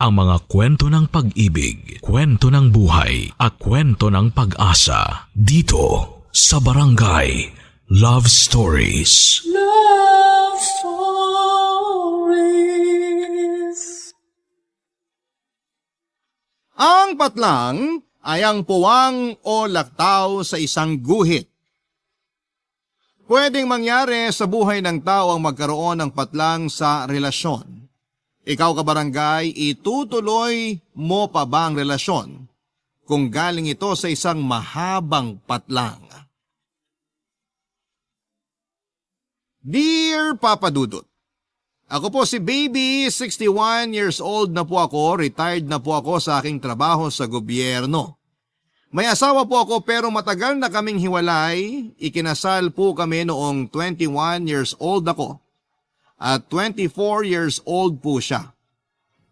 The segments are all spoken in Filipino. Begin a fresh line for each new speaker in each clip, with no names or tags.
ang mga kwento ng pag-ibig, kwento ng buhay, at kwento ng pag-asa dito sa Barangay Love Stories.
Love Stories.
Ang patlang ay ang puwang o laktaw sa isang guhit. Pwedeng mangyari sa buhay ng tao ang magkaroon ng patlang sa relasyon. Ikaw kabarangay, itutuloy mo pa ba ang relasyon kung galing ito sa isang mahabang patlang? Dear Papa Dudut, ako po si Baby, 61 years old na po ako, retired na po ako sa aking trabaho sa gobyerno. May asawa po ako pero matagal na kaming hiwalay, ikinasal po kami noong 21 years old ako at 24 years old po siya.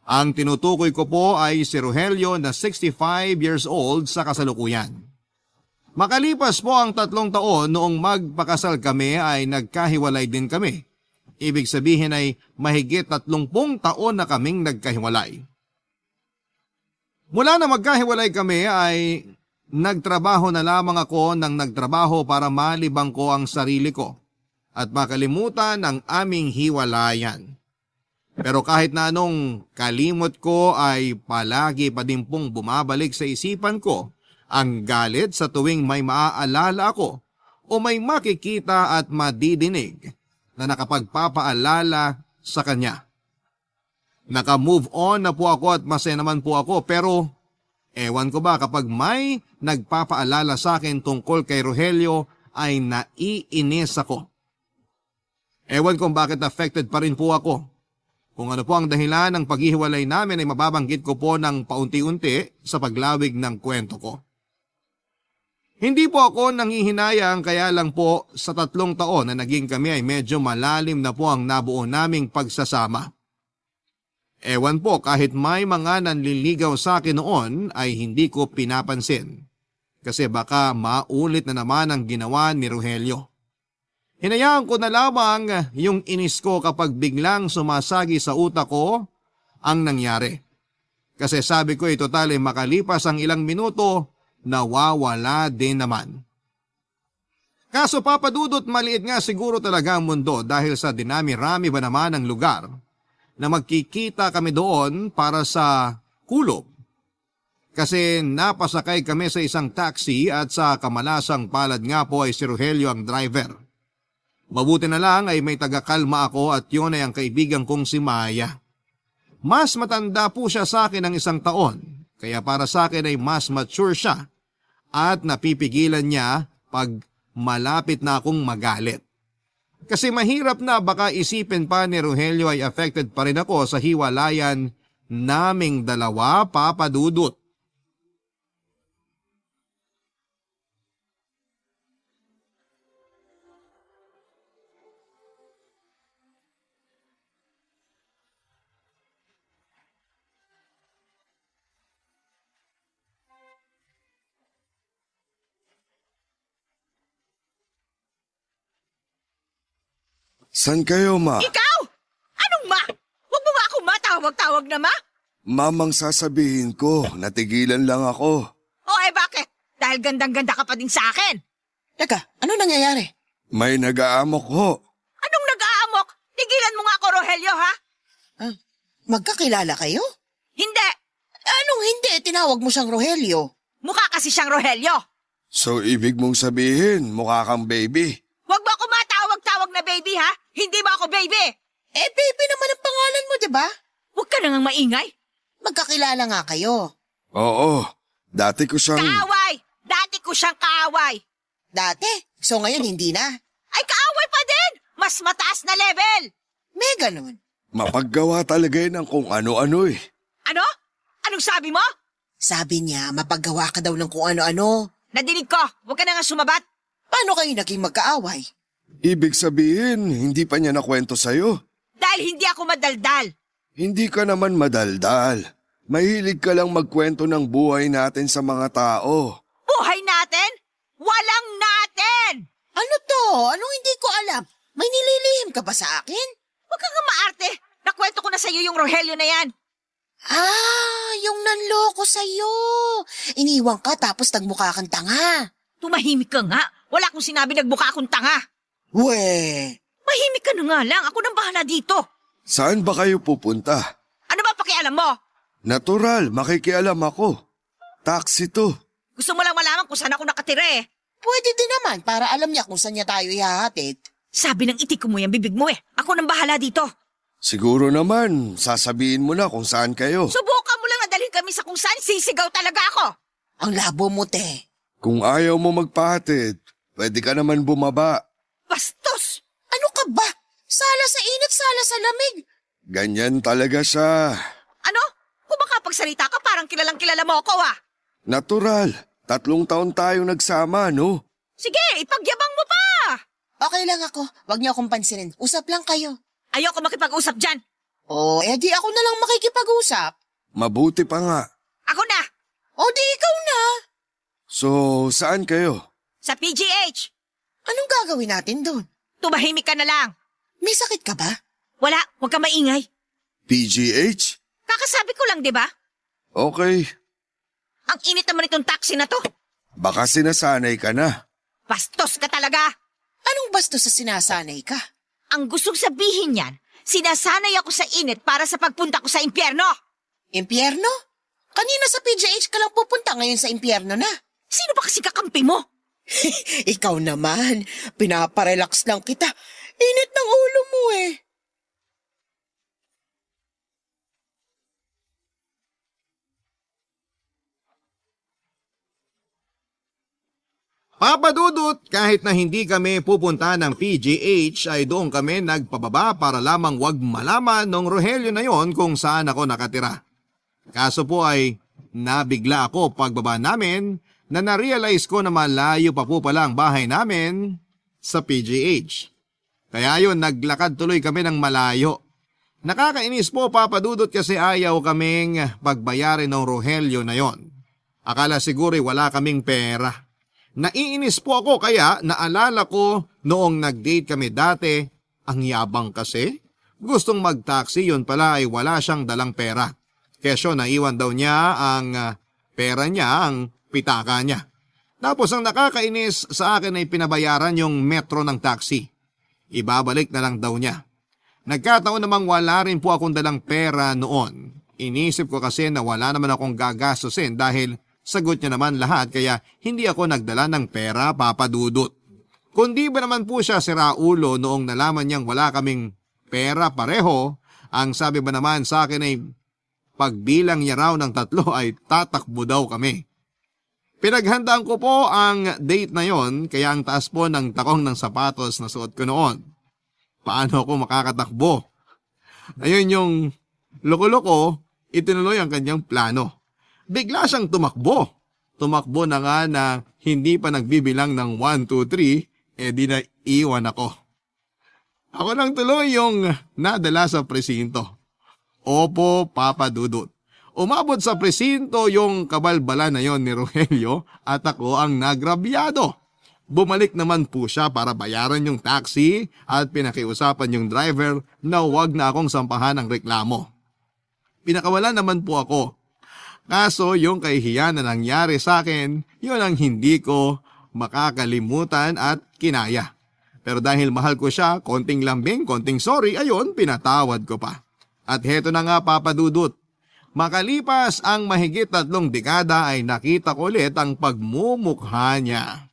Ang tinutukoy ko po ay si Rogelio na 65 years old sa kasalukuyan. Makalipas po ang 3 taon noong magpakasal kami ay nagkahiwalay din kami. Ibig sabihin ay mahigit 30 taon na kaming nagkahiwalay. Mula na magkahiwalay kami ay nagtrabaho na lamang ako ng nagtrabaho para malibang ko ang sarili ko at makalimutan ang aming hiwalayan. Pero kahit na anong kalimot ko ay palagi pa din pong bumabalik sa isipan ko ang galit sa tuwing may maaalala ako o may makikita at madidinig na nakapagpapaalala sa kanya. Naka-move on na po ako at masaya naman po ako pero ewan ko ba kapag may nagpapaalala sa akin tungkol kay Rogelio ay naiinis ako. Ewan kung bakit affected pa rin po ako. Kung ano po ang dahilan ng paghihiwalay namin ay mababanggit ko po ng paunti-unti sa paglawig ng kwento ko. Hindi po ako nanghihinayang kaya lang po sa 3 taon na naging kami ay medyo malalim na po ang nabuo naming pagsasama. Ewan po kahit may mga nanliligaw sa akin noon ay hindi ko pinapansin. Kasi baka maulit na naman ang ginawa ni Rogelio. Hinayaan ko na lamang yung inis ko kapag biglang sumasagi sa utak ko ang nangyari. Kasi sabi ko total ay makalipas ang ilang minuto, nawawala din naman. Kaso papadudot maliit nga siguro talaga ang mundo dahil sa dinami-rami ba naman ang lugar na magkikita kami doon para sa kulob. Kasi napasakay kami sa isang taxi at sa kamalasang palad nga po ay si Rogelio ang driver. Mabuti na lang ay may tagakalma ako at yun ay ang kaibigan kong si Maya. Mas matanda po siya sa akin ng 1 taon, kaya para sa akin ay mas mature siya at napipigilan niya pag malapit na akong magalit. Kasi mahirap na baka isipin pa ni Rogelio ay affected pa rin ako sa hiwalayan naming dalawa, Papa Dudut.
San kayo, ma?
Ikaw? Anong ma? Huwag mo nga ako matawag-tawag na ma.
Mamang sasabihin ko, natigilan lang ako.
O bakit? Dahil gandang-ganda ka pa din sa akin.
Teka, ano nangyayari?
May nag-aamok ho.
Anong nag-aamok? Tigilan mo nga ako, Rogelio, ha?
Magkakilala kayo?
Hindi.
Anong hindi? Tinawag mo siyang Rogelio.
Mukha kasi siyang Rogelio.
So ibig mong sabihin, mukha kang baby.
Huwag mo ako matawag-tawag na baby, ha? Hindi ba ako baby?
Baby naman ang pangalan mo, diba?
Huwag ka nang maingay.
Magkakilala nga kayo.
Oo, dati ko siyang...
Kaaway! Dati ko siyang kaaway.
Dati? So ngayon hindi na?
Ay, kaaway pa din! Mas mataas na level!
May ganun.
Mapaggawa talaga yun ng kung ano-ano eh.
Ano? Anong sabi mo?
Sabi niya, mapaggawa ka daw ng kung ano-ano.
Nadinig ko. Huwag ka na nga sumabat.
Paano kayo naging magkaaway?
Ibig sabihin, hindi pa niya nakwento sa'yo.
Dahil hindi ako madaldal.
Hindi ka naman madaldal. Mahilig ka lang magkwento ng buhay natin sa mga tao.
Buhay natin? Walang natin!
Ano to? Anong hindi ko alam? May nililihim ka ba sa akin?
Huwag kang maarte. Nakwento ko na sa'yo yung Rogelio na yan.
nanloko sa'yo. Iniwan ka tapos nagmukha kang tanga.
Tumahimik ka nga. Wala akong sinabi nagbuka akong tanga.
We,
Mahimik ka na nga lang. Ako nang bahala dito.
Saan ba kayo pupunta?
Ano ba pakialam mo?
Natural, makikialam ako. Taxi to.
Gusto mo lang malaman kung saan ako nakatira eh.
pwede din naman para alam niya kung saan niya tayo ihahatid.
Sabi ng itik mo yung bibig mo eh. Ako nang bahala dito.
Siguro naman, sasabihin mo na kung saan kayo.
Subukan mo lang na dalhin kami sa kung saan sisigaw talaga ako.
Ang labo mo, te.
Kung ayaw mo magpahatid, pwede ka naman bumaba.
Bastos!
Ano ka ba? Sala sa init, sala sa lamig.
Ganyan talaga siya.
Ano? Kung makapagsalita ka parang kilalang kilala mo ako ah.
Natural. 3 taon tayong nagsama, no?
Sige, ipagyabang mo pa!
Okay lang ako. Huwag niyo akong pansinin. Usap lang kayo.
Ayoko makipag-usap dyan.
Oh, edi ako na lang makikipag-usap.
Mabuti pa nga.
Ako na,
O di ikaw na.
So, saan kayo?
sa PGH.
Anong gagawin natin doon?
Tumahimik ka na lang.
May sakit ka ba?
Wala, huwag ka maingay.
PGH?
Kakasabi ko lang, di ba?
Okay.
Ang init naman itong taxi na to.
Baka sinasanay ka na.
Bastos ka talaga.
Anong basto sa sinasanay ka?
Ang gustong sabihin niyan, sinasanay ako sa init para sa pagpunta ko sa impyerno.
Impyerno? Kanina sa PJH ka lang pupunta, ngayon sa impyerno na.
Sino ba kasi kakampi mo?
Ikaw naman, pinaparelax lang kita. Init ng ulo mo eh.
Papa Dudut, kahit na hindi kami pupunta ng PGH ay doon kami nagpababa para lamang wag malaman ng Rogelio na yon kung saan ako nakatira. Kaso po ay nabigla ako pagbaba namin na na-realize ko na malayo pa po pala ang bahay namin sa PGH. Kaya yun, naglakad tuloy kami ng malayo. Nakakainis po Papa Dudut kasi ayaw kaming pagbayarin ng Rogelio na yon. Akala siguro wala kaming pera. Naiinis po ako kaya naalala ko noong nag-date kami dati, ang yabang kasi. Gustong mag-taxi yun pala ay wala siyang dalang pera. Kesyo naiwan daw niya ang pera niya, ang pitaka niya. Tapos ang nakakainis sa akin ay pinabayaran yung metro ng taxi. Ibabalik na lang daw niya. Nagkataon namang wala rin po akong dalang pera noon. Inisip ko kasi na wala naman akong gagastusin dahil sagot niya naman lahat kaya hindi ako nagdala ng pera, Papa Dudut. Kundi ba naman po siya si Raulo noong nalaman niyang wala kaming pera pareho, ang sabi ba naman sa akin ay pagbilang niya raw ng 3 ay tatakbo daw kami. Pinaghandaan ko po ang date na yon kaya ang taas po ng takong ng sapatos na suot ko noon. Paano ako makakatakbo? Ayun yung loko-loko, itinuloy ang kanyang plano. Bigla siyang tumakbo. Tumakbo na nga na hindi pa nagbibilang ng 1, 2, 3, di na iwan ako. Ako lang tuloy yung nadala sa presinto. Opo, Papa Dudut. Umabot sa presinto yung kabalbala na yon ni Rogelio at ako ang nagrabyado. Bumalik naman po siya para bayaran yung taxi at pinakiusapan yung driver na huwag na akong sampahan ng reklamo. Pinakawalan naman po ako. Kaso yung kahihiyan na nangyari sa akin, yun ang hindi ko makakalimutan at kinaya. Pero dahil mahal ko siya, konting lambing, konting sorry, ayun, pinatawad ko pa. At heto na nga Papa Dudut. Makalipas ang mahigit 3 dekada ay nakita ko ulit ang pagmumukha niya.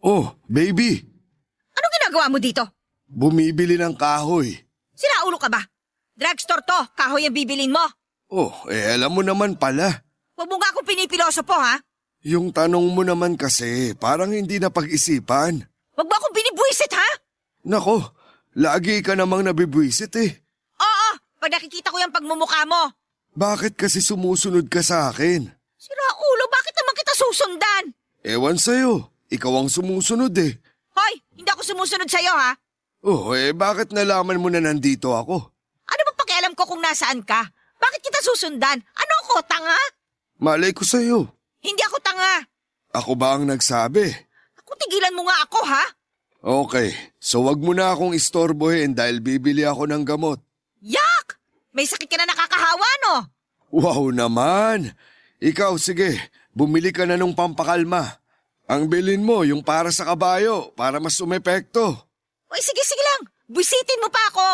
Oh, baby!
Anong ginagawa mo dito?
Bumibili ng kahoy.
Sira ulo ka ba? Drugstore to, kahoy ang bibilin mo.
Oh, alam mo naman pala.
Huwag mo nga akong pinipiloso po ha.
Yung tanong mo naman kasi, parang hindi na pag-isipan.
Huwag mo akong binibwisit ha.
Nako, lagi ka namang nabibwisit eh.
Oo, pag nakikita ko yung pagmumukha mo.
Bakit kasi sumusunod ka sa akin?
Sira ulo, bakit naman kita susundan?
Ewan sa'yo, ikaw ang sumusunod eh.
Hoy, hindi ako sumusunod sa'yo ha.
Oh, bakit nalaman mo na nandito ako?
Ano ba pakialam ko kung nasaan ka? Bakit kita susundan? Ano ako, tanga?
Malay ko sa'yo.
Hindi ako tanga.
Ako ba ang nagsabi?
Kung tigilan mo nga ako, ha?
Okay, so wag mo na akong istorbohin dahil bibili ako ng gamot.
Yak! May sakit ka na nakakahawa, no?
Wow naman! Ikaw, sige, bumili ka na nung pampakalma. Ang bilin mo, yung para sa kabayo, para mas umepekto.
Uy, sige lang. Busitin mo pa ako.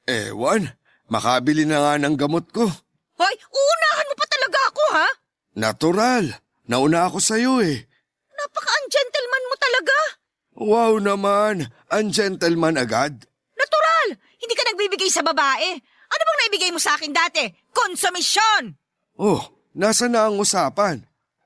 Ewan, makabili na nga ng gamot ko.
Hoy, uunahan mo pa talaga ako, ha?
Natural, nauna ako sa'yo eh.
Napaka-ungentleman mo talaga.
Wow naman, ang gentleman agad.
Natural! Hindi ka nagbibigay sa babae. Ano bang naibigay mo sa akin dati? Konsumisyon!
Oh, nasa na ang usapan?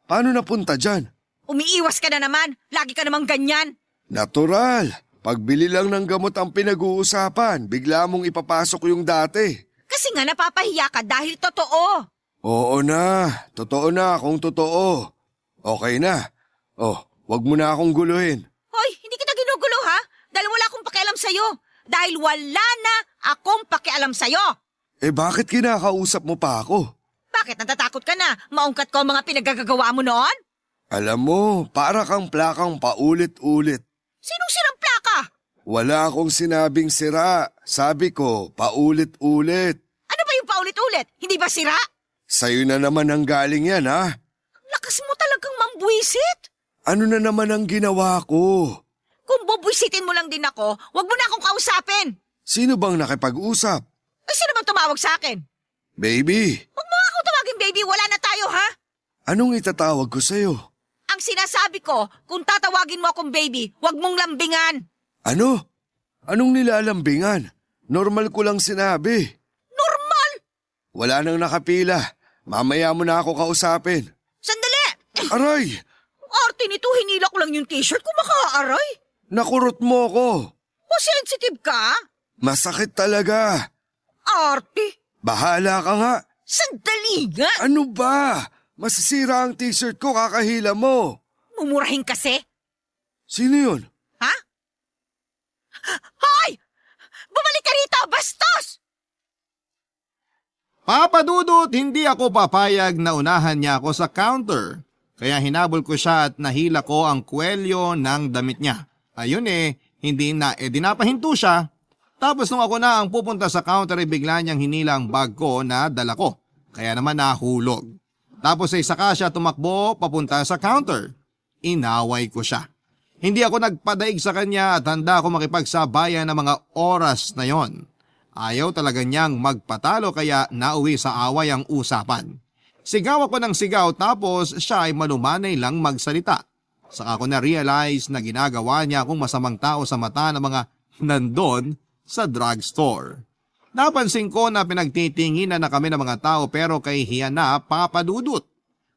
Paano napunta dyan?
Umiiwas ka na naman. Lagi ka namang ganyan.
Natural, pagbili lang ng gamot ang pinag-uusapan, bigla mong ipapasok yung dati.
Kasi nga napapahiya ka dahil totoo.
Oo na, totoo na kung totoo. Okay na. Oh, wag mo na akong guluhin.
Hoy, hindi kita ginugulo, ha? Dahil wala akong pakialam sa'yo. Dahil wala na akong pakialam sa'yo.
Bakit kinakausap mo pa ako?
Bakit natatakot ka na? Maungkat ko ang mga pinagagagawa mo noon?
Alam mo, para kang plakang paulit-ulit.
Sinong sirang plaka?
Wala akong sinabing sira. Sabi ko, paulit-ulit.
Ano ba yung paulit-ulit? Hindi ba sira?
Sa'yo na naman ang galing yan, ha?
Lakas mo talagang mambuisit.
Ano na naman ang ginawa ko?
Kung bubuisitin mo lang din ako, wag mo na akong kausapin.
Sino bang nakipag-usap?
Ay, sino bang tumawag sa akin?
Baby,
Huwag mo nga akong tawagin, baby. Wala na tayo, ha?
anong itatawag ko sa'yo?
Ang sinasabi ko, kung tatawagin mo akong baby, wag mong lambingan.
Ano? Anong nilalambingan? Normal ko lang sinabi.
Normal!
Wala nang nakapila. Mamaya mo na ako kausapin.
Sandali!
Aray!
Arte nito, hinila ko lang yung t-shirt ko, makaaray.
Nakurot mo ko.
O sensitive ka?
Masakit talaga.
Arte?
Bahala ka nga.
Sandali nga!
Ano ba? Masisira ang t-shirt ko kakahila mo.
Mumurahin kasi?
Sino yun?
Ha? Hoy! Bumalik ka rito, bastos!
Papa Dudut, hindi ako papayag na unahan niya ako sa counter. Kaya hinabol ko siya at nahila ko ang kwelyo ng damit niya. Ayun hindi na dinapahinto siya. Tapos nung ako na ang pupunta sa counter bigla niyang hinila ang bag ko na dala ko. Kaya naman nahulog. Tapos saka siya tumakbo papunta sa counter. Inaway ko siya. Hindi ako nagpadaig sa kanya at handa ako makipagsabayan ng mga oras na yon. Ayaw talaga niyang magpatalo kaya nauwi sa away ang usapan. Sigaw ako ng sigaw tapos siya ay malumanay lang magsalita. Saka ko na-realize na ginagawa niya akong masamang tao sa mata ng mga nandon sa drugstore. Napansin ko na pinagtitinginan na kami ng mga tao pero kahihiyan na Papa Dudut.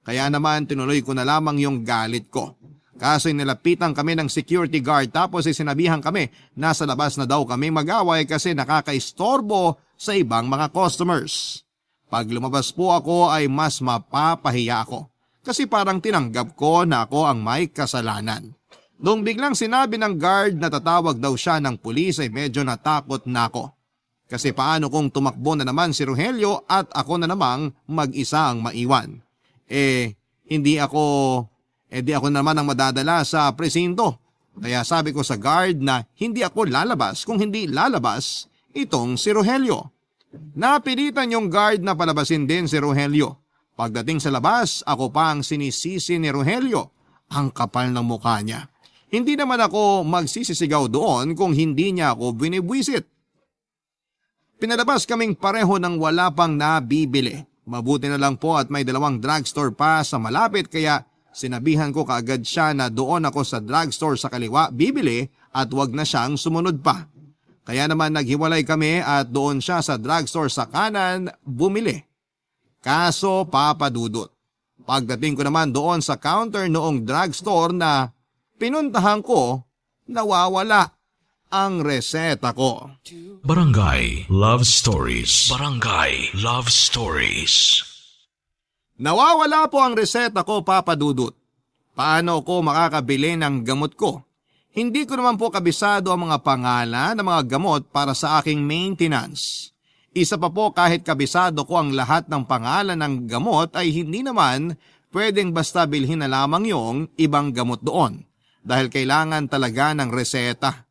Kaya naman tinuloy ko na lamang yung galit ko. Kaso nilapitan kami ng security guard tapos sinabihan kami na sa labas na daw kami mag-away kasi nakakaistorbo sa ibang mga customers. Pag lumabas po ako ay mas mapapahiya ako kasi parang tinanggap ko na ako ang may kasalanan. Nung biglang sinabi ng guard na tatawag daw siya ng pulis ay medyo natakot na ako. Kasi paano kung tumakbo na naman si Rogelio at ako na namang mag-isa ang maiwan? Di ako naman ang madadala sa presinto. Kaya sabi ko sa guard na hindi ako lalabas kung hindi lalabas itong si Rogelio. Napilitan yung guard na palabasin din si Rogelio. Pagdating sa labas, ako pa ang sinisisi ni Rogelio. Ang kapal ng mukha niya. Hindi naman ako magsisisigaw doon kung hindi niya ako binibwisit. Pinalabas kaming pareho ng wala pang nabibili. Mabuti na lang po at may 2 drugstore pa sa malapit kaya sinabihan ko kaagad siya na doon ako sa drugstore sa kaliwa bibili at wag na siyang sumunod pa. Kaya naman naghiwalay kami at doon siya sa drugstore sa kanan bumili. Kaso Papa Dudut, pagdating ko naman doon sa counter noong drugstore na pinuntahan ko, nawawala ang reseta ko.
Barangay Love Stories. Barangay Love Stories.
Nawawala po ang reseta ko, Papa Dudut. Paano ko makakabili ng gamot ko? Hindi ko naman po kabisado ang mga pangalan ng mga gamot para sa aking maintenance. Isa pa po kahit kabisado ko ang lahat ng pangalan ng gamot ay hindi naman pwedeng basta bilhin na lamang yung ibang gamot doon dahil kailangan talaga ng reseta.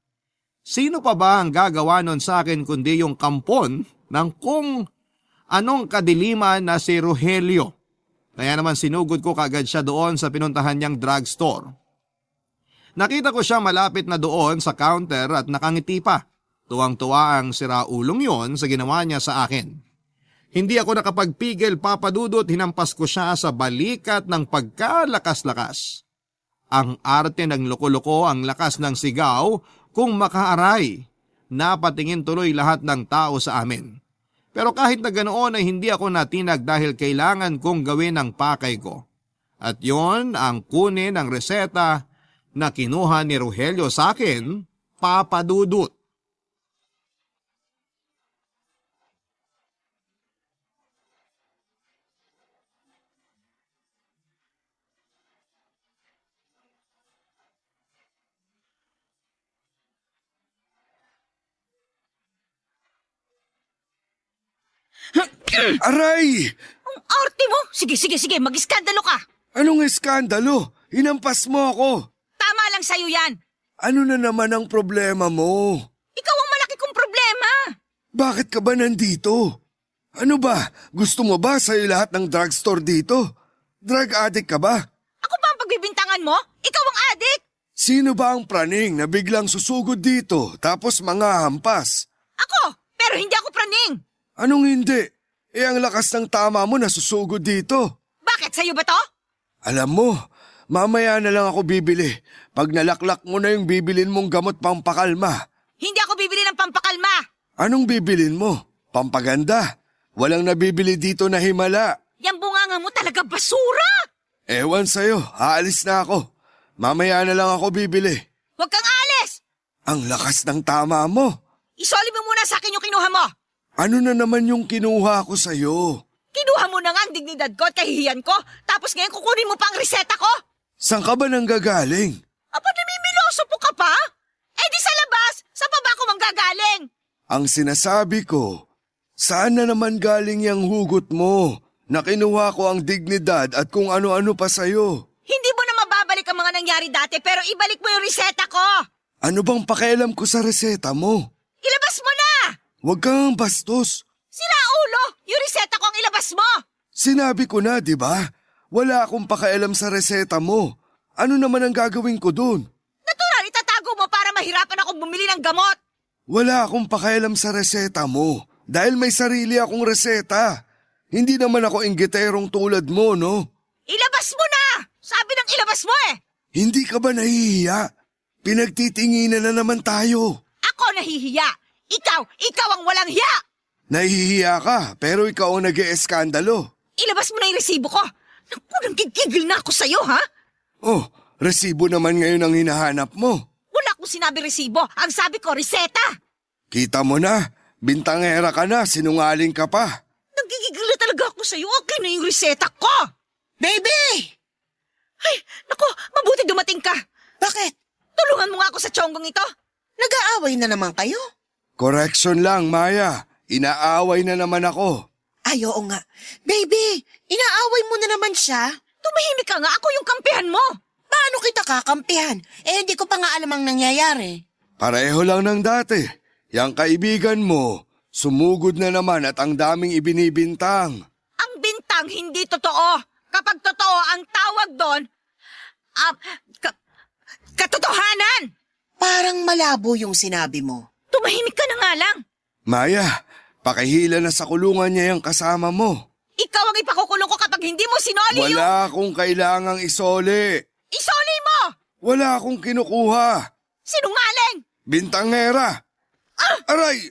Sino pa ba ang gagawa nun sa akin kundi yung kampon ng kung anong kadiliman na si Rogelio? Kaya naman sinugod ko kagad siya doon sa pinuntahan niyang drugstore. Nakita ko siya malapit na doon sa counter at nakangiti pa. Tuwang-tuwa ang siraulong yon sa ginawa niya sa akin. Hindi ako nakapagpigil, Papa Dudut, hinampas ko siya sa balikat ng pagkalakas-lakas. Ang arte ng loko-loko, ang lakas ng sigaw kung makaaray. Napatingin tuloy lahat ng tao sa amin. Pero kahit na ganoon ay hindi ako natinag dahil kailangan kong gawin ang pakay ko. At yon ang kunin ang reseta na kinuha ni Rogelio sa akin, Papa Dudut.
Aray!
Ang arte mo! Sige, mag-iskandalo ka!
Anong eskandalo? Hinampas mo ako.
Tama lang sa'yo yan!
Ano na naman ang problema mo?
Ikaw ang malaki kong problema!
Bakit ka ba nandito? Ano ba? Gusto mo ba sa'yo lahat ng drugstore dito? Drug addict ka ba?
Ako ba ang pagbibintangan mo? Ikaw ang adik!
Sino ba ang praning na biglang susugod dito tapos mga hampas?
Ako! Pero hindi ako praning!
Anong hindi? Ang lakas ng tama mo na susugod dito.
Bakit sa'yo ba to?
Alam mo, mamaya na lang ako bibili. Pag nalaklak mo na yung bibilin mong gamot pampakalma.
Hindi ako bibili ng pampakalma!
Anong bibilin mo? Pampaganda. Walang nabibili dito na himala.
Yang bunganga mo talaga basura!
Ewan sa'yo, aalis na ako. Mamaya na lang ako bibili.
Huwag kang alis!
Ang lakas ng tama mo.
Isoli mo muna sa akin yung kinuha mo!
Ano na naman yung kinuha ko sa'yo?
Kinuha mo na nga ang dignidad ko at kahihiyan ko, tapos ngayon kukunin mo pa ang reseta ko?
Saan ka ba nang gagaling?
Aba, namimiloso po ka pa? Eh di sa labas, sa baba ko manggagaling!
Ang sinasabi ko, saan na naman galing yung hugot mo? Na kinuha ko ang dignidad at kung ano-ano pa sa'yo.
Hindi mo na mababalik ang mga nangyari dati pero ibalik mo yung reseta ko!
Ano bang pakialam ko sa reseta mo?
Ilabas mo na!
Huwag kang bastos.
Sira ulo! Yung reseta ko ang ilabas mo!
Sinabi ko na, di ba? Wala akong pakialam sa reseta mo. Ano naman ang gagawin ko dun?
Natural, itatago mo para mahirapan akong bumili ng gamot!
Wala akong pakialam sa reseta mo dahil may sarili akong reseta. Hindi naman ako inggiterong tulad mo, no?
Ilabas mo na! Sabi ng ilabas mo eh!
Hindi ka ba nahihiya? Pinagtitinginan na naman tayo.
Ako nahihiya! Ikaw ang walang hiya!
Nahihiya ka pero ikaw ang nag-eeskandalo.
Ilabas mo na yung resibo ko! Naku, nanggigigil na ako sa'yo, ha?
Oh, resibo naman ngayon ang hinahanap mo.
Wala akong sinabi resibo. Ang sabi ko, reseta!
Kita mo na, bintangera ka na, sinungaling ka pa.
Nanggigigil na talaga ako sa'yo. Okay na yung reseta ko!
Baby!
Ay, naku, mabuti dumating ka.
Bakit?
Tulungan mo nga ako sa tiyonggong ito.
Nag-aaway na naman kayo?
Correction lang, Maya. Inaaway na naman ako.
Ay, oo nga. Baby, inaaway mo na naman siya.
Tumahimik ka nga, ako yung kampihan mo.
Paano kita kakampihan? Eh, hindi ko pa nga alam ang nangyayari.
Pareho lang ng dati. Yang kaibigan mo, sumugod na naman at ang daming ibinibintang.
Ang bintang hindi totoo. Kapag totoo, ang tawag doon, katotohanan.
Parang malabo yung sinabi mo.
Tumahimik ka na nga lang.
Maya, pakihila na sa kulungan niya yung kasama mo.
Ikaw ang ipakukulong ko kapag hindi mo sinoli yung...
Wala akong kailangang isole.
Isoli mo!
Wala akong kinukuha.
Sinungaling!
Bintangera! Aray!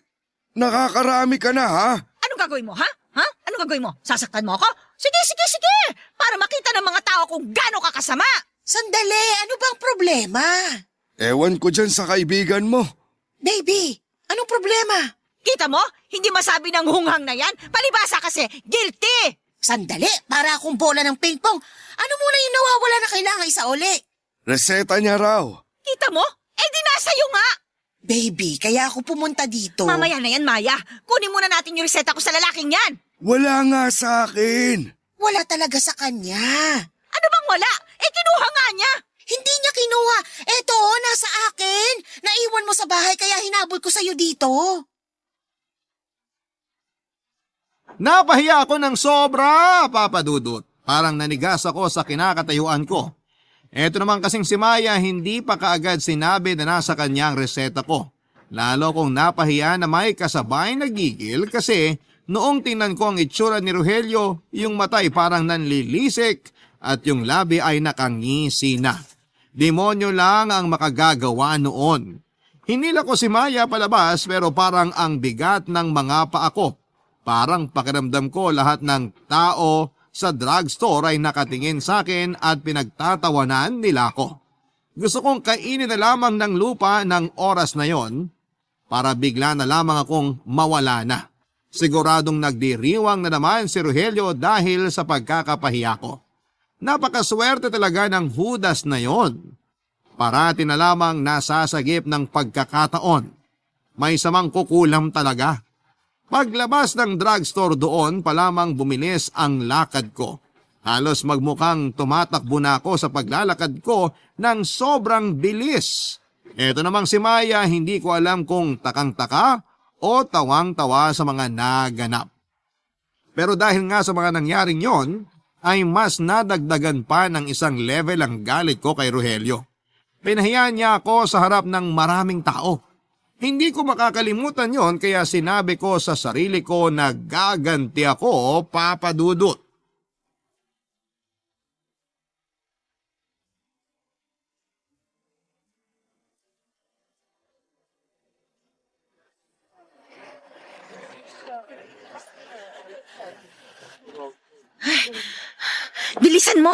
Nakakarami ka na, ha?
Anong gagawin mo, ha? Ha? Anong gagawin mo? Sasaktan mo ako? Sige! Para makita ng mga tao kung gaano ka kasama.
Sandali, ano bang problema?
Ewan ko dyan sa kaibigan mo.
Baby, anong problema?
Kita mo? Hindi masabi ng hunghang na yan. Palibasa kasi, guilty!
Sandali, para akong bola ng pingpong. Ano muna yung nawawala na kailangan isauli?
Reseta niya raw.
Kita mo? Eh di nasa'yo nga!
Baby, kaya ako pumunta dito.
Mamaya na yan, Maya. Kunin muna natin yung reseta ko sa lalaking yan.
Wala nga sa akin.
Wala talaga sa kanya.
Ano bang wala? Eh kinuha nga niya.
Hindi niya kinuha. Eto, nasa akin. Naiwan mo sa bahay kaya hinabol ko sa'yo dito.
Napahiya ako ng sobra, Papa Dudut. Parang nanigas ako sa kinakatayuan ko. Eto naman kasing si Maya hindi pa kaagad sinabi na nasa kanya ang reseta ko. Lalo kong napahiya na may kasabay nagigil kasi noong tingnan ko ang itsura ni Rogelio, yung matay parang nanlilisik at yung labi ay nakangisi na. Demonyo lang ang makagagawa noon. Hinila ko si Maya palabas pero parang ang bigat ng mga paa ko. Parang pakiramdam ko lahat ng tao sa drugstore ay nakatingin sa akin at pinagtatawanan nila ako. Gusto kong kainin na lamang ng lupa ng oras na yon para bigla na lamang akong mawala na. Siguradong nagdiriwang na naman si Rogelio dahil sa pagkakapahiya ko. Napakaswerte talaga ng Judas na yon. Parati na lamang nasasagip ng pagkakataon. May samang kukulam talaga. Paglabas ng drugstore doon pa lamang bumilis ang lakad ko. Halos magmukhang tumatakbo na ako sa paglalakad ko ng sobrang bilis. Eto namang si Maya hindi ko alam kung takang-taka o tawang-tawa sa mga naganap. Pero dahil nga sa mga nangyaring yon, ay mas nadagdagan pa ng isang level ang galit ko kay Rogelio. Pinahiya niya ako sa harap ng maraming tao. Hindi ko makakalimutan yon kaya sinabi ko sa sarili ko na gaganti ako, Papa Dudut.
Bilisan mo.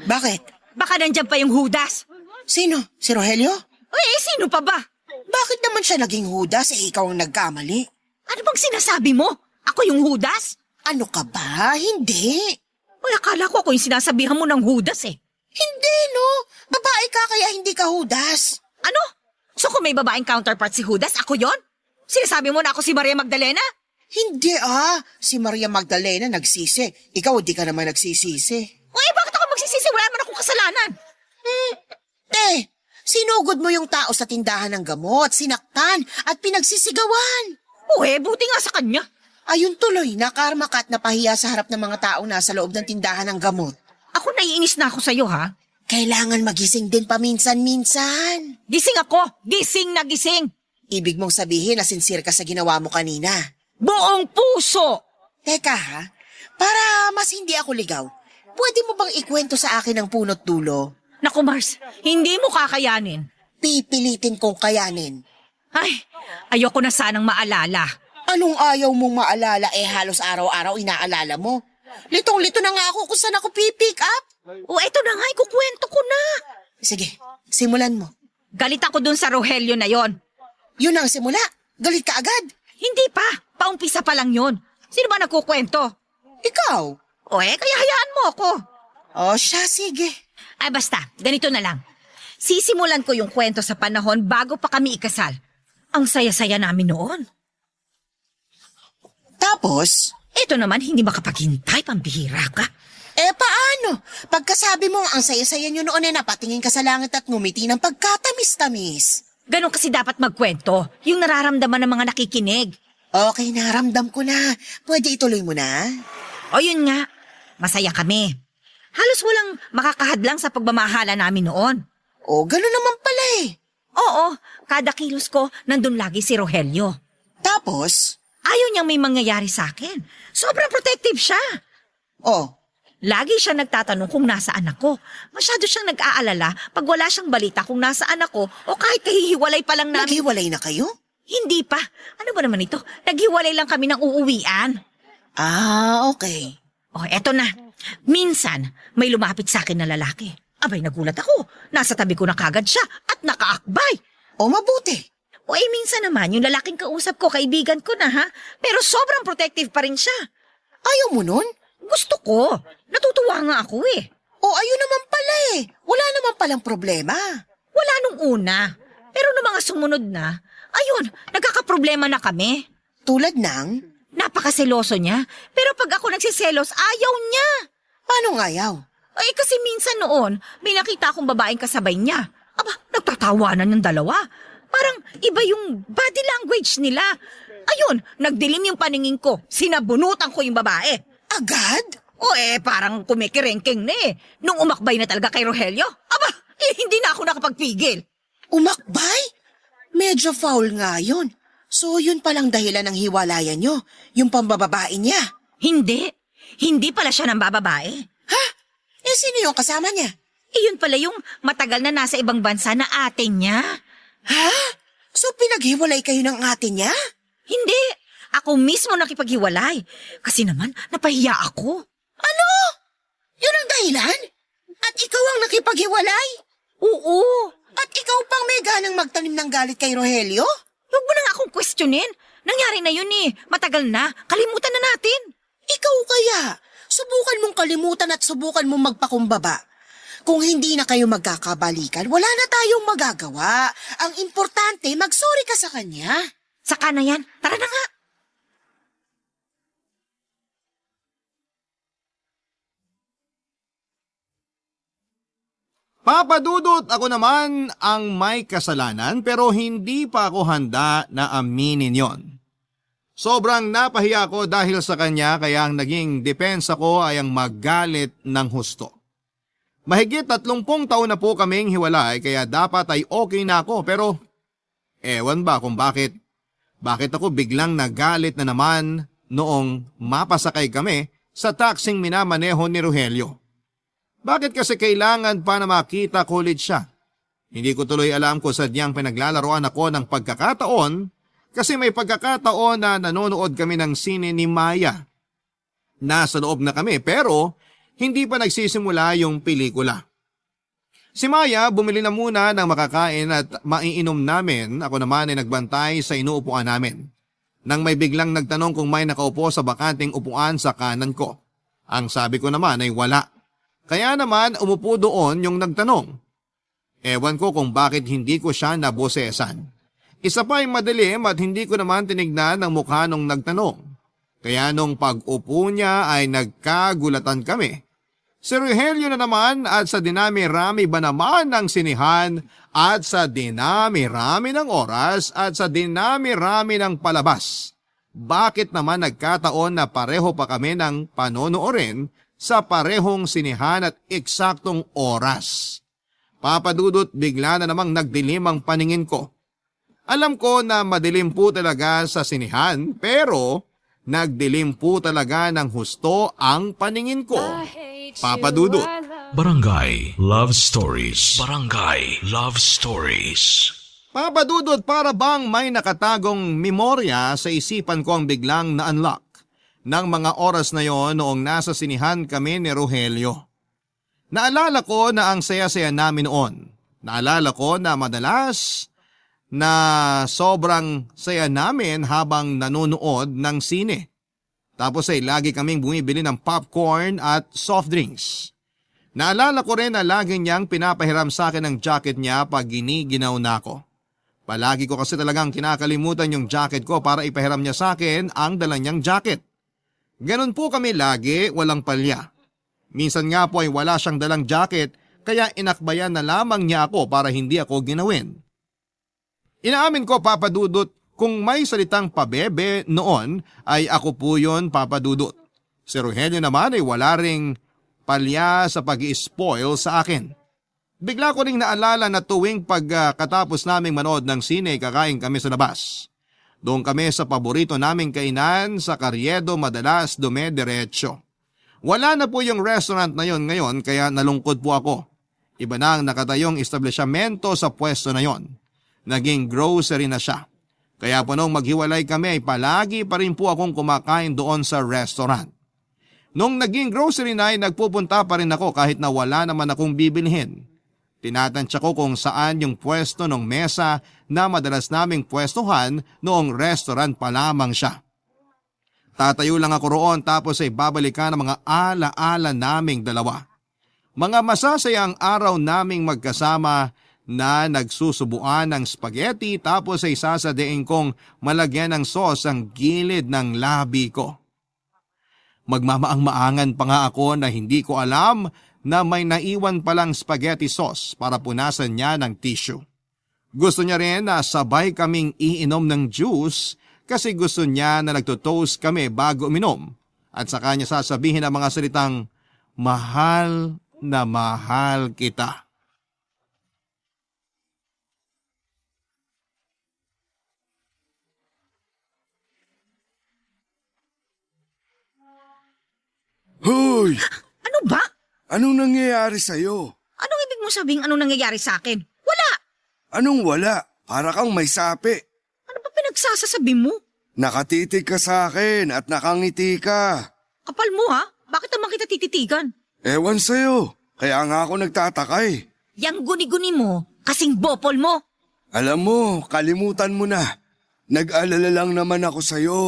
Bakit?
Baka nandyan pa yung Judas.
Sino? Si Rogelio?
Eh, sino pa ba?
Bakit naman siya naging Judas ikaw ang nagkamali?
Ano bang sinasabi mo? Ako yung Judas?
Ano ka ba? Hindi.
Uy, akala ko ako yung sinasabihan mo ng Judas eh.
Hindi, no? Babae ka kaya hindi ka Judas.
Ano? So kung may babaeng counterpart si Judas, ako yon? Sinasabi mo na ako si Maria Magdalena?
Hindi si Maria Magdalena nagsisi. Ikaw di ka naman nagsisisi.
Uy, bakit ako magsisisi? Wala naman akong kasalanan.
Sinugod mo yung tao sa tindahan ng gamot, sinaktan at pinagsisigawan.
Uy, buti nga sa kanya.
Ayun tuloy, nakarma ka at napahiya sa harap ng mga tao nasa loob ng tindahan ng gamot.
Ako naiinis na ako sa'yo, ha?
Kailangan magising din paminsan-minsan.
Gising ako! Gising na gising!
Ibig mong sabihin na sincere ka sa ginawa mo kanina.
Buong puso!
Teka para mas hindi ako ligaw, pwede mo bang ikwento sa akin ang punot dulo?
Naku, Mars, hindi mo kakayanin.
Pipilitin kong kayanin.
Ay, ayoko na sanang maalala.
Anong ayaw mong maalala halos araw-araw inaalala mo? Litong-lito na nga ako kung saan ako pipick up.
O eto na nga, ikukwento ko na.
Sige, simulan mo.
Galit ako dun sa Rogelio na yon.
Yun ang simula. Galit ka agad.
Hindi pa, paumpisa pa lang yon. Sino ba nagkukwento?
Ikaw.
O kaya hayaan mo ako.
O siya, sige.
Ay basta, ganito na lang. Sisimulan ko yung kwento sa panahon bago pa kami ikasal. Ang saya-saya namin noon.
Tapos?
Ito naman, hindi makapaghintay, pambihira ka.
Paano? Pagkasabi mo ang saya-saya nyo noon napatingin ka sa langit at ngumiti ng pagkatamis-tamis.
Ganon kasi dapat magkwento, yung nararamdaman ng mga nakikinig.
Okay, naramdam ko na. Pwede ituloy mo na?
O yun nga, masaya kami. Halos walang makakahadlang sa pagmamahala namin noon.
O, gano'n naman pala
Oo, kada kilos ko, nandun lagi si Rogelio.
Tapos?
Ayaw niyang may mangyayari sa akin. Sobrang protective siya.
Oh,
Lagi siya nagtatanong kung nasaan ako. Masyado siyang nag-aalala pag wala siyang balita kung nasaan ako o kahit kahihiwalay pa lang namin.
naghiwalay na kayo?
Hindi pa. Ano ba naman ito? Naghiwalay lang kami ng uuwian.
Okay.
Oh, eto na. Minsan, may lumapit sa akin na lalaki. Abay, nagulat ako. Nasa tabi ko na kagad siya at nakaakbay.
O, mabuti.
O minsan naman, yung lalaking kausap ko, kaibigan ko na ha. Pero sobrang protective pa rin siya.
Ayaw mo nun?
Gusto ko. Natutuwa nga ako eh.
O, ayun naman pala Wala naman palang problema.
Wala nung una. Pero no mga sumunod na, ayun, nagkakaproblema na kami.
Tulad ng,
Napakaseloso niya. Pero pag ako nagsiselos, ayaw niya.
paano ngayaw?
Ay kasi minsan noon, may nakita akong babaeng kasabay niya. Aba, nagtatawanan ng dalawa. Parang iba yung body language nila. Ayun, nagdilim yung paningin ko. Sinabunutan ko yung babae.
Agad?
O parang kumikirengking na eh. Nung umakbay na talaga kay Rogelio, aba, hindi na ako nakapagpigil.
Umakbay? Medyo foul nga yun. So yun palang dahilan ng hiwalayan nyo, yung pambababae niya.
Hindi. Hindi pala siya ng bababae.
Ha? Eh sino yung kasama niya?
Yun pala yung matagal na nasa ibang bansa na ate niya.
Ha? So pinaghiwalay kayo ng ate niya?
Hindi. Ako mismo nakipaghiwalay. Kasi naman, napahiya ako.
Ano? Yun ang dahilan? At ikaw ang nakipaghiwalay?
Oo.
At ikaw pang may ganang magtanim ng galit kay Rogelio?
Huwag mo na nga akong questionin. Nangyari na yun eh. Matagal na. Kalimutan na natin.
Ikaw kaya, subukan mong kalimutan at subukan mong magpakumbaba. Kung hindi na kayo magkakabalikan, wala na tayong magagawa. Ang importante, mag-sorry ka sa kanya.
Saka na yan. Tara na nga.
Papa Dudut, ako naman ang may kasalanan pero hindi pa ako handa na aminin yon. Sobrang napahiya ako dahil sa kanya kaya ang naging depensa ko ay ang magalit ng husto. Mahigit 30 taon na po kaming hiwalay kaya dapat ay okay na ako pero ewan ba kung bakit ako biglang nagalit na naman noong mapasakay kami sa taksing minamaneho ni Rogelio. Bakit kasi kailangan pa na makita ko ulit siya? Hindi ko tuloy alam kung sadyang pinaglalaroan ako ng pagkakataon kasi may pagkakataon na nanonood kami ng sine ni Maya. Nasa loob na kami pero hindi pa nagsisimula yung pelikula. Si Maya bumili na muna ng makakain at maiinom namin, ako naman ay nagbantay sa inuupuan namin. Nang may biglang nagtanong kung may nakaupo sa bakanting upuan sa kanan ko. Ang sabi ko naman ay wala. Kaya naman umupo doon yung nagtanong. Ewan ko kung bakit hindi ko siya nabosesan. Isa pa ay madilim at hindi ko naman tinignan ang mukha nung nagtanong. Kaya nung pag-upo niya ay nagkagulatan kami. Si Rogelio na naman at sa dinami-rami ba naman ng sinihan at sa dinami-rami ng oras at sa dinami-rami ng palabas. Bakit naman nagkataon na pareho pa kami ng panonoorin sa parehong sinihan at eksaktong oras? Papa Dudut, bigla na namang nagdilim ang paningin ko. Alam ko na madilim po talaga sa sinihan pero nagdilim po talaga ng husto ang paningin ko. Papa Dudut.
Barangay Love Stories. Barangay Love Stories.
Papa Dudut, para bang may nakatagong memorya sa isipan ko ang biglang na-unlock ng mga oras na yon noong nasa sinihan kami ni Rogelio. Naalala ko na ang saya-saya namin noon. Naalala ko na madalas na sobrang saya namin habang nanonood ng sine. Tapos ay lagi kaming bumibili ng popcorn at soft drinks. Naalala ko rin na lagi niyang pinapahiram sa akin ang jacket niya pag giniginaw na ako. Palagi ko kasi talagang kinakalimutan yung jacket ko para ipahiram niya sa akin ang dala niyang jacket. Ganon po kami lagi, walang palya. Minsan nga po ay wala siyang dalang jacket kaya inakbayan na lamang niya ako para hindi ako ginawin. Inaamin ko, Papa Dudut, kung may salitang pabebe noon ay ako po yun, Papa Dudut. Si Rogelio naman ay wala ring palya sa pag-i-spoil sa akin. Bigla ko ring naalala na tuwing pagkatapos naming manood ng sine kakain kami sa labas. Doon kami sa paborito naming kainan sa Carriedo madalas dumediretso. Wala na po yung restaurant na yon ngayon kaya nalungkot po ako. Iba na ang nakatayong establishmento sa pwesto na yon. Naging grocery na siya. Kaya po nung maghiwalay kami ay palagi pa rin po akong kumakain doon sa restaurant. Nung naging grocery na ay nagpupunta pa rin ako kahit na wala naman akong bibilhin. Tinatansya ko kung saan yung pwesto ng mesa na madalas naming pwestuhan noong restaurant pa lamang siya. Tatayo lang ako roon tapos ay babalikan ang mga ala-ala naming dalawa. Mga masasayang araw naming magkasama na nagsusubuan ng spaghetti tapos ay sasadein kong malagyan ng sauce ang gilid ng labi ko. Magmamaang-maangan pa nga ako na hindi ko alam na may naiwan palang spaghetti sauce para punasan niya ng tissue. Gusto niya rin na sabay kaming iinom ng juice kasi gusto niya na nagtotoast kami bago uminom at saka niya sasabihin ang mga salitang, mahal na mahal kita.
Hoy!
Ano ba?
Anong nangyayari sa'yo?
Anong ibig mo sabing anong nangyayari sa akin? Wala!
Anong wala? Para kang may sapi.
Ano ba pinagsasasabi mo?
Nakatitig ka sa akin at nakangiti ka.
Kapal mo ha? Bakit naman kita tititigan?
Ewan sa'yo. Kaya nga ako nagtataka eh.
Yang guni-guni mo, kasing bopol mo.
Alam mo, kalimutan mo na. Nag-alala lang naman ako sa'yo.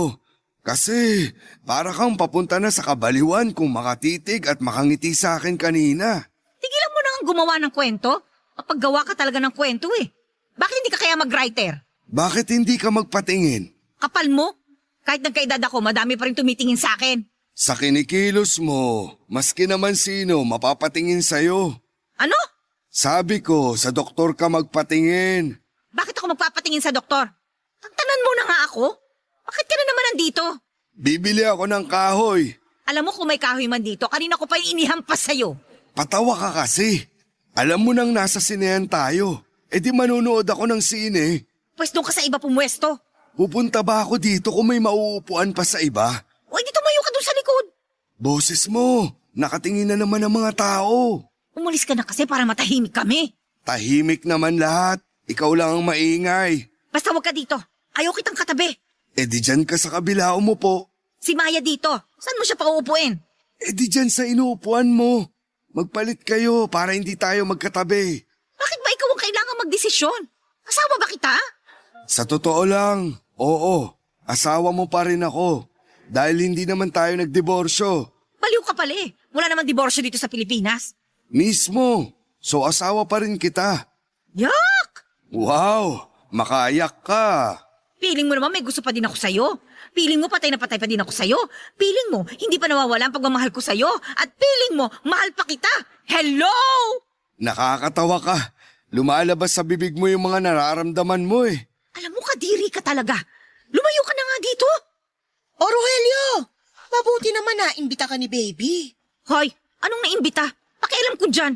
Kasi para kang papunta na sa kabaliwan kung makatitig at makangiti sa akin kanina.
Tigilan mo na ang gumawa ng kwento. Mapaggawa ka talaga ng kwento eh. Bakit hindi ka kaya mag-writer?
Bakit hindi ka magpatingin?
Kapal mo? Kahit nagkaedad ako, madami pa rin tumitingin sa akin.
Sa kinikilos mo, maski naman sino mapapatingin sa'yo.
Ano?
Sabi ko, sa doktor ka magpatingin.
Bakit ako magpapatingin sa doktor? Tantanan mo na nga ako. Bakit ka na naman nandito?
Bibili ako ng kahoy.
Alam mo kung may kahoy man dito, kanina ko pa inihampas sa'yo.
Patawa ka kasi. Alam mo nang nasa sinehan tayo. E di manunood ako ng sine.
Pwes doon ka sa iba pumwesto.
Pupunta ba ako dito kung may mauupuan pa sa iba?
O di tumayo ka doon sa likod.
Boses mo, nakatingin na naman ang mga tao.
Umalis ka na kasi para matahimik kami.
Tahimik naman lahat. Ikaw lang ang maingay.
Basta wag ka dito. Ayaw kitang katabi.
E di dyan ka sa kabila umupo.
Si Maya dito. Saan mo siya pauupuin?
E di dyan sa inuupuan mo. Magpalit kayo para hindi tayo magkatabi.
Bakit ba ikaw ang kailangan magdesisyon? Asawa ba kita?
Sa totoo lang, oo. Asawa mo pa rin ako. Dahil hindi naman tayo nagdiborsyo.
Baliw ka pala eh. Wala namang diborsyo dito sa Pilipinas.
Mismo. So asawa pa rin kita.
Yak!
Wow! Makaayak ka.
Piling mo naman may gusto pa din ako sa'yo. Piling mo patay na patay pa din ako sa'yo. Piling mo hindi pa nawawala ang pagmamahal ko sa'yo. At piling mo mahal pa kita. Hello!
Nakakatawa ka. Lumalabas sa bibig mo yung mga nararamdaman mo eh.
Alam mo kadiri ka talaga. Lumayo ka na nga dito.
O Rogelio, mabuti naman na imbita ka ni baby.
Hoy, anong naimbita? Pakialam ko dyan.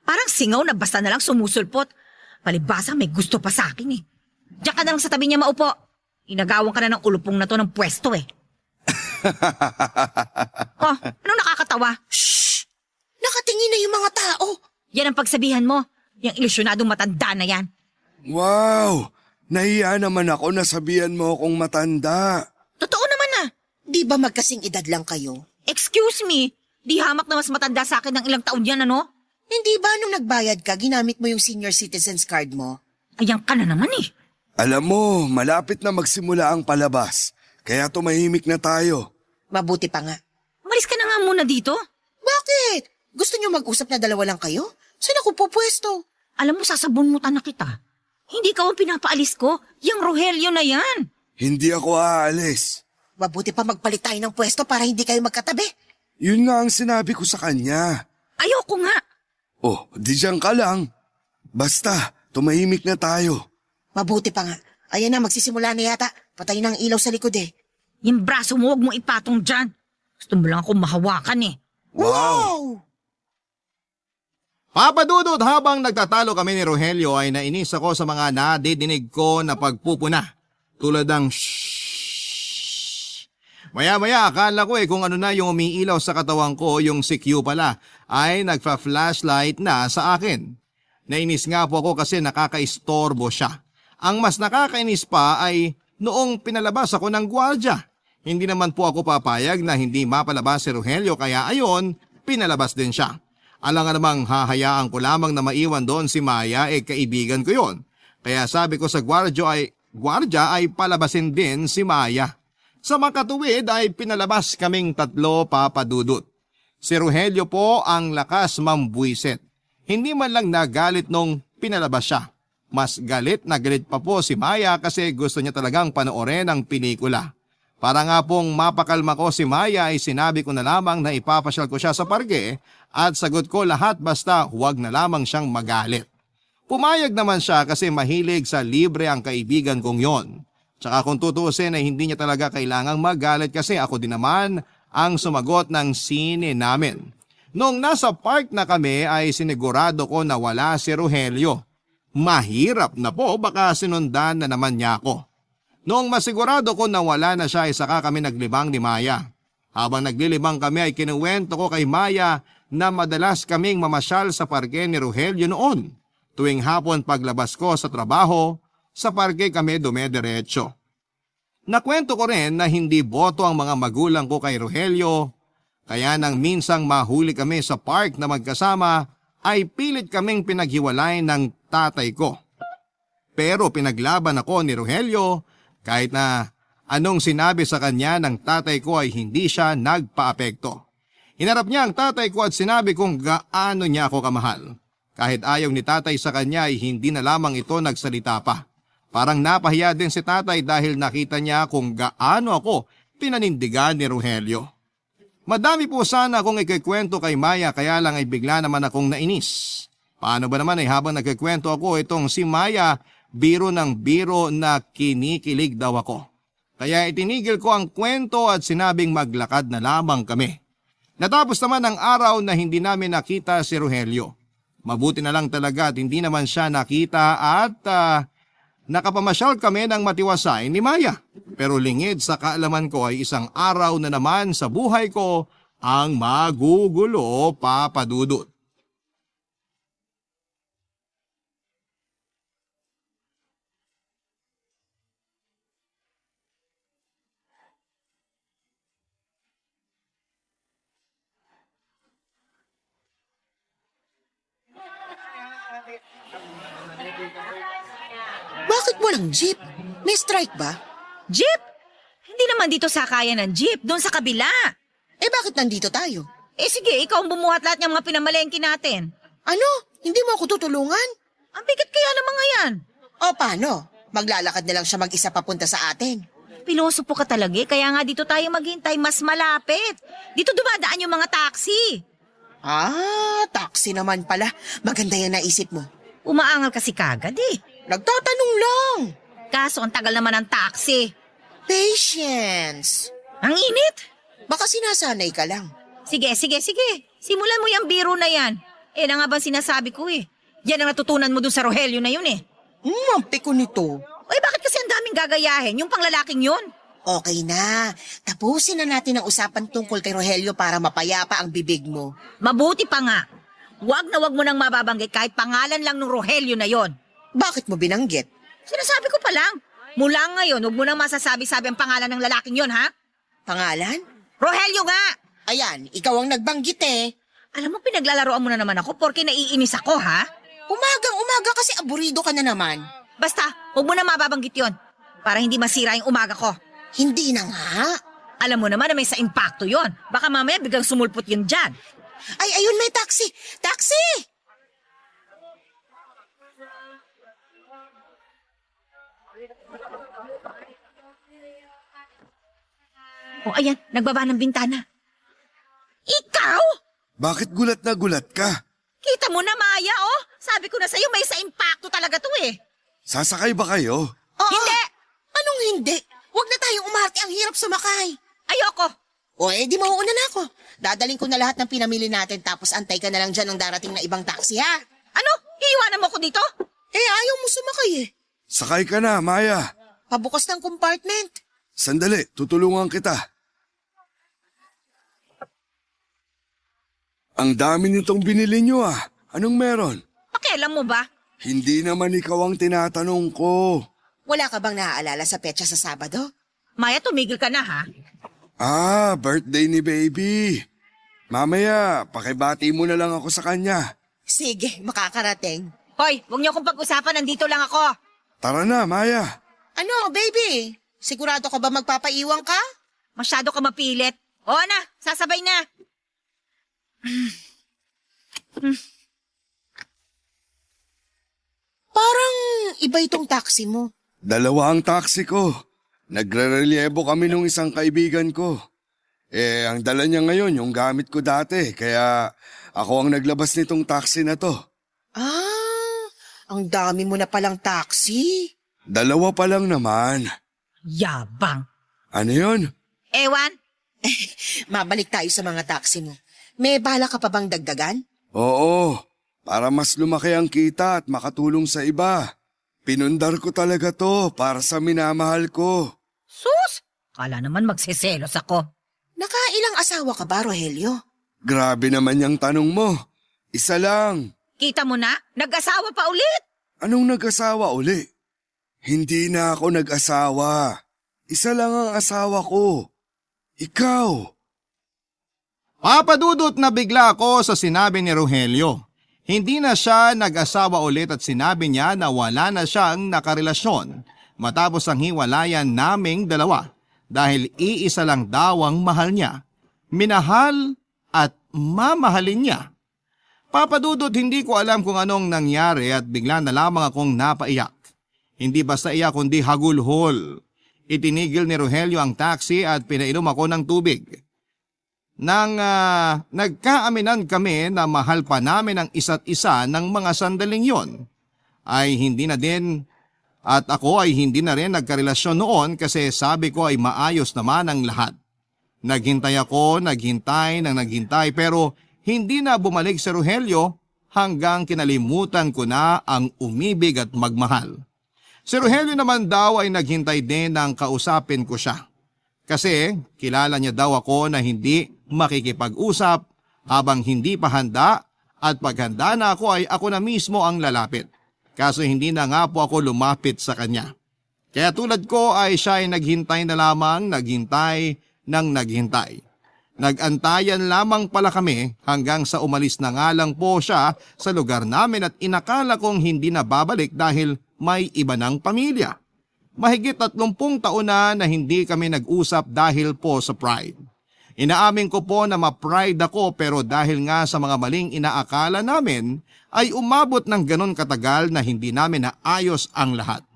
Parang singaw na basta na lang sumusulpot. Palibasa may gusto pa sa akin eh. Diyan ka na lang sa tabi niya maupo. Inagawan ka na ng ulupong na to ng pwesto eh. Oh, anong nakakatawa?
Shh! Nakatingin na yung mga tao.
Yan ang pagsabihan mo. Yung ilusyonadong matanda na yan.
Wow! Nahiya naman ako na sabihan mo akong matanda.
Totoo naman na.
Di ba magkasing edad lang kayo?
Excuse me, di hamak na mas matanda sa akin ng ilang taon yan ano?
Hindi ba nung nagbayad ka, ginamit mo yung senior citizens card mo?
Ayan ka na naman eh.
Alam mo, malapit na magsimula ang palabas. Kaya tumahimik na tayo.
Mabuti pa nga.
Umalis ka na nga muna dito.
Bakit? Gusto niyo mag-usap na dalawa lang kayo? Saan ako pupwesto?
Alam mo, sasabunmutan na kita. Hindi ka ang pinapaalis ko. Yung Rogelio na yan.
Hindi ako aalis.
Mabuti pa magpalit tayo ng pwesto para hindi kayo magkatabi.
Yun nga ang sinabi ko sa kanya.
Ayoko nga.
Oh, di dyan ka lang. Basta, tumahimik na tayo.
Mabuti pa nga. Ayan na, magsisimula na yata. Patay na ang ilaw sa likod eh.
Yung braso mo, huwag mo ipatong dyan. Gusto mo lang akong mahawakan eh.
Wow!
Papadudod, habang nagtatalo kami ni Rogelio ay nainis ako sa mga nadidinig ko na pagpupuna. Tulad ng shhh. Maya-maya akala ko kung ano na yung umiilaw sa katawan ko, yung si Q pala ay nagpa-flashlight na sa akin. Nainis nga po ako kasi nakakaistorbo siya. Ang mas nakakainis pa ay noong pinalabas ako ng gwardya. Hindi naman po ako papayag na hindi mapalabas si Rogelio kaya ayon, pinalabas din siya. Alam nga namang hahayaan ko lamang na maiwan doon si Maya kaibigan ko yon. Kaya sabi ko sa gwardya ay palabasin din si Maya. Sa makatuwid ay pinalabas kaming tatlo papadudot. Si Rogelio po ang lakas mambuiset. Hindi man lang nagalit nung pinalabas siya. Mas galit na galit pa po si Maya kasi gusto niya talagang panoorin ang pelikula. Para nga pong mapakalma ko si Maya ay sinabi ko na lamang na ipapasyal ko siya sa parke at sagot ko lahat basta huwag na lamang siyang magalit. Pumayag naman siya kasi mahilig sa libre ang kaibigan kong yon. Tsaka kung tutuusin ay hindi niya talaga kailangang magalit kasi ako din naman ang sumagot ng sine namin. Noong nasa park na kami ay sinigurado ko na wala si Rogelio. Mahirap na po baka sinundan na naman niya ako. Noong masigurado ko na wala na siya ay saka kami naglibang ni Maya. Habang naglilibang kami ay kinuwento ko kay Maya na madalas kaming mamasyal sa parke ni Rogelio noon. Tuwing hapon paglabas ko sa trabaho, sa parke kami dumediretso. Nakwento ko rin na hindi boto ang mga magulang ko kay Rogelio, kaya nang minsang mahuli kami sa park na magkasama ay pilit kaming pinaghiwalay ng tatay ko. Pero pinaglaban ako ni Rogelio kahit na anong sinabi sa kanya ng tatay ko ay hindi siya nagpaapekto. Hinarap niya ang tatay ko at sinabi kung gaano niya ako kamahal. Kahit ayaw ni tatay sa kanya ay hindi na lamang ito nagsalita pa. Parang napahiya din si tatay dahil nakita niya kung gaano ako pinanindigan ni Rogelio. Madami po sana akong ikikwento kay Maya kaya lang ay bigla naman akong nainis. Paano ba naman ay habang nagkikwento ako itong si Maya biro ng biro na kinikilig daw ako. Kaya itinigil ko ang kwento at sinabing maglakad na lamang kami. Natapos naman ang araw na hindi namin nakita si Rogelio. Mabuti na lang talaga at hindi naman siya nakita at nakapamasyal kami ng matiwasay ni Maya. Pero lingid sa kaalaman ko ay isang araw na naman sa buhay ko ang magugulo, Papa Dudut.
Bakit walang jeep? May strike ba?
Jeep? Hindi naman dito sakayan ng jeep, doon sa kabila.
Eh bakit nandito tayo?
Eh sige, ikaw ang bumuhat lahat ng mga pinamalengke natin.
Ano? Hindi mo ako tutulungan?
Ang bigat kaya ng mga yan.
O paano? Maglalakad na lang siya mag-isa papunta sa atin.
Pilosopo ka talaga eh, kaya nga dito tayo maghintay mas malapit. Dito dumadaan yung mga taxi.
Ah, taxi naman pala. Maganda yan naisip mo.
Umaangal kasi kagad eh.
Nagtatanong lang.
Kaso ang tagal naman ng taxi.
Patience.
Ang init.
Baka sinasanay ka lang.
Sige. Simulan mo yung biro na yan. Eh na nga ba sinasabi ko eh. Yan ang natutunan mo dun sa Rogelio na yun eh.
Ang piko nito.
Oy, bakit kasi ang daming gagayahin? Yung panglalaking yun.
Okay na. Tapusin na natin ang usapan tungkol kay Rogelio para mapayapa ang bibig mo.
Mabuti pa nga. Wag na wag mo nang mababanggit kahit pangalan lang ng Rogelio na yon.
Bakit mo binanggit?
Sinasabi ko pa lang. Mula ngayon, huwag mo nang masasabi-sabi ang pangalan ng lalaking yon, ha?
Pangalan?
Rogelio nga!
Ayan, ikaw ang nagbanggit eh.
Alam mo, pinaglalaroan mo na naman ako porque naiinis ako, ha?
Umagang-umaga kasi aburido ka na naman.
Basta, huwag mo na mababanggit yon para hindi masira yung umaga ko.
Hindi na nga.
Alam mo naman na may sa impacto yon. Baka mamaya biglang sumulpot yun dyan.
Ay, ayun may taxi! Taxi!
O ayan, nagbaba ng bintana. Ikaw?
Bakit gulat na gulat ka?
Kita mo na, Maya, oh. Sabi ko na sa'yo, may sa impacto talaga to eh.
Sasakay ba kayo?
Hindi!
Anong hindi? Huwag na tayong umarte, ang hirap sumakay.
Ayoko.
O di mauuna na ako. Dadaling ko na lahat ng pinamili natin tapos antay ka na lang dyan ng darating na ibang taxi ha.
Ano? Iiwanan mo ko dito?
Eh ayaw mo sumakay eh.
Sakay ka na, Maya.
Pabukas ng compartment.
Sandali, tutulungan kita. Ang dami nitong binili nyo ah. Anong meron?
Pakialam mo ba?
Hindi naman ikaw ang tinatanong ko.
Wala ka bang naaalala sa petsa sa Sabado?
Maya, tumigil ka na ha?
Ah, birthday ni baby. Mamaya, pakibati mo na lang ako sa kanya.
Sige, makakarating.
Hoy, huwag niyo akong pag-usapan, nandito lang ako.
Tara na, Maya.
Ano, baby? Sigurado ka ba magpapaiwan ka?
Masyado ka mapilit. Oo na, sasabay na.
Parang iba itong taxi mo.
Dalawa ang taxi ko. Nagre-relyebo kami nung isang kaibigan ko. Ang dala niya ngayon yung gamit ko dati, kaya ako ang naglabas nitong taxi na to.
Ah, ang dami mo na palang taxi.
Dalawa pa lang naman.
Yabang.
Ano yun?
Ewan,
Mabalik tayo sa mga taxi mo. May bala ka pa bang dagdagan?
Oo, para mas lumaki ang kita at makatulong sa iba. Pinundar ko talaga to para sa minamahal ko.
sus! Kala naman magseselos ako.
Nakailang asawa ka ba, Rogelio?
Grabe naman yung tanong mo. Isa lang.
Kita mo na? Nag-asawa pa ulit?
Anong nag-asawa uli? Hindi na ako nag-asawa. Isa lang ang asawa ko. Ikaw.
Papadudot na bigla ako sa sinabi ni Rogelio. Hindi na siya nag-asawa ulit at sinabi niya na wala na siyang nakarelasyon matapos ang hiwalayan naming dalawa dahil iisa lang daw ang mahal niya. Minahal at mamahalin niya. Papadudot, hindi ko alam kung anong nangyari at bigla na lamang akong napaiyak. Hindi basta iyak kundi hagulhol. Itinigil ni Rogelio ang taxi at pinainom ako ng tubig. Nang nagkaaminan kami na mahal pa namin ang isa't isa ng mga sandaling yon, ay hindi na din at ako ay hindi na rin nagkarelasyon noon kasi sabi ko ay maayos naman ang lahat. Naghintay ako, naghintay pero hindi na bumalik si Rogelio hanggang kinalimutan ko na ang umibig at magmahal. Si Rogelio naman daw ay naghintay din nang kausapin ko siya. Kasi kilala niya daw ako na hindi makikipag-usap habang hindi pa handa at paghanda na ako ay ako na mismo ang lalapit. Kaso hindi na nga po ako lumapit sa kanya. Kaya tulad ko ay siya ay naghintay na lamang, naghintay. Nagantayan lamang pala kami hanggang sa umalis na nga lang po siya sa lugar namin at inakala kong hindi na babalik dahil may iba ng pamilya. Mahigit 30 taon na hindi kami nag-usap dahil po sa pride. Inaamin ko po na ma-pride ako pero dahil nga sa mga maling inaakala namin ay umabot ng ganon katagal na hindi namin naayos ang lahat.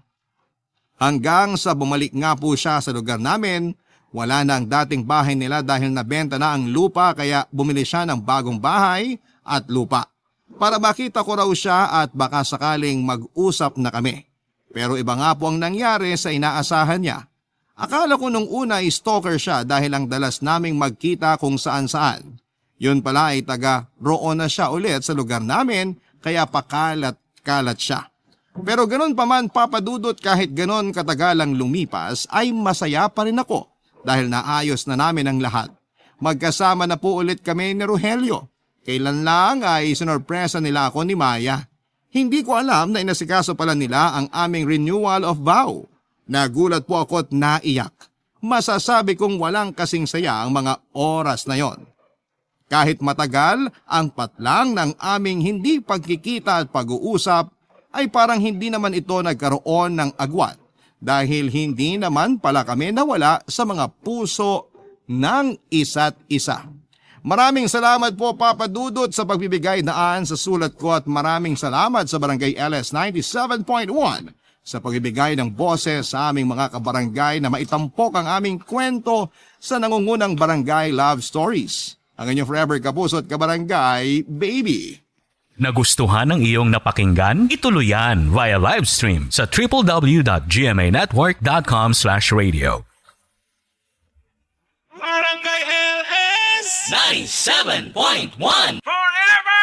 Hanggang sa bumalik nga po siya sa lugar namin, wala na ang dating bahay nila dahil nabenta na ang lupa kaya bumili siya ng bagong bahay at lupa. Para makita ko raw siya at baka sakaling mag-usap na kami. Pero iba nga po ang nangyari sa inaasahan niya. Akala ko nung una ay stalker siya dahil ang dalas naming magkita kung saan-saan. Yun pala ay taga roon na siya ulit sa lugar namin kaya pakalat-kalat siya. Pero ganon pa man papadudot kahit ganon katagal ang lumipas ay masaya pa rin ako dahil naayos na namin ang lahat. Magkasama na po ulit kami ni Rogelio. Kailan lang ay sinorpresa nila ako ni Maya. Hindi ko alam na inasikaso pala nila ang aming renewal of vow. Nagulat po ako at naiyak. Masasabi kong walang kasing saya ang mga oras na yon. Kahit matagal, ang patlang ng aming hindi pagkikita at pag-uusap ay parang hindi naman ito nagkaroon ng agwat dahil hindi naman pala kami nawala sa mga puso ng isa't isa. Maraming salamat po Papa Dudut sa pagbibigay daan sa sulat ko at maraming salamat sa Barangay LS 97.1 sa pagbibigay ng boses sa aming mga kabarangay na maitampok ang aming kwento sa nangungunang Barangay Love Stories. Ang inyong forever kapuso at kabarangay, Baby.
Nagustuhan ng iyong napakinggan? Ituloy yan via live stream sa www.gmanetwork.com/radio.
Barangay LS
97.1
Forever